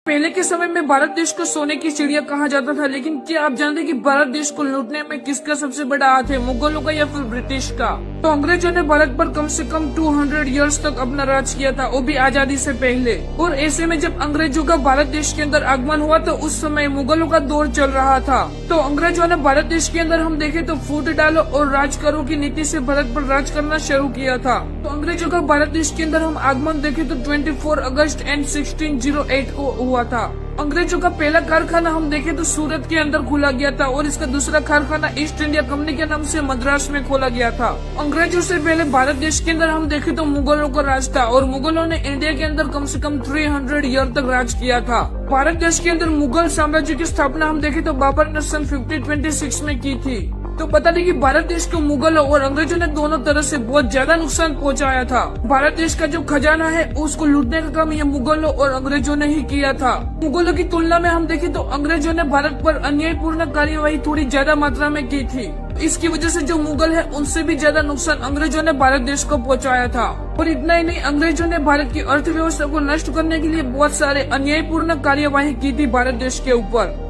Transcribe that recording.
पहले के समय में भारत देश को सोने की चिड़िया कहा जाता था, लेकिन क्या आप जानते हैं कि भारत देश को लूटने में किसका सबसे बड़ा हाथ है, मुगलों का या फिर ब्रिटिश का? तो अंग्रेजों ने भारत पर कम से कम 200 इयर्स तक अपना राज किया था, वो भी आजादी से पहले। और ऐसे में जब अंग्रेजों का भारत देश के अंदर आगमन हुआ तो उस समय मुगलों का दौर चल रहा था। तो अंग्रेजों ने भारत देश के अंदर हम देखे तो फूट डालो और राज करो की नीति से भारत पर राज करना शुरू किया था। तो अंग्रेजों का भारत देश के अंदर हम आगमन देखे तो 24 अगस्त एंड 1608 को हुआ था। अंग्रेजों का पहला कारखाना हम देखे तो सूरत के अंदर खोला गया था और इसका दूसरा कारखाना ईस्ट इंडिया कंपनी के नाम से मद्रास में खोला गया था। अंग्रेजों से पहले भारत देश के अंदर हम देखे तो मुगलों का राज था और मुगलों ने इंडिया के अंदर कम से कम 300 ईयर तक राज किया था। भारत देश के अंदर मुगल साम्राज्य की स्थापना हम देखे तो बाबर ने सन 1526 में की थी। तो बता दें कि भारत देश को मुगलों और अंग्रेजों ने दोनों तरह से बहुत ज्यादा नुकसान पहुंचाया था। भारत देश का जो खजाना है उसको लूटने का काम ये मुगलों और अंग्रेजों ने ही किया था। मुगलों की तुलना में हम देखें तो अंग्रेजों ने भारत पर अन्यायपूर्ण कार्यवाही थोड़ी ज्यादा मात्रा में की थी। इसकी वजह से जो मुगल है उनसे भी ज्यादा नुकसान अंग्रेजों ने भारत देश को पहुंचाया था। और इतना ही नहीं, अंग्रेजों ने भारत की अर्थव्यवस्था को नष्ट करने के लिए बहुत सारे अन्यायपूर्ण कार्यवाही की थी भारत देश के ऊपर।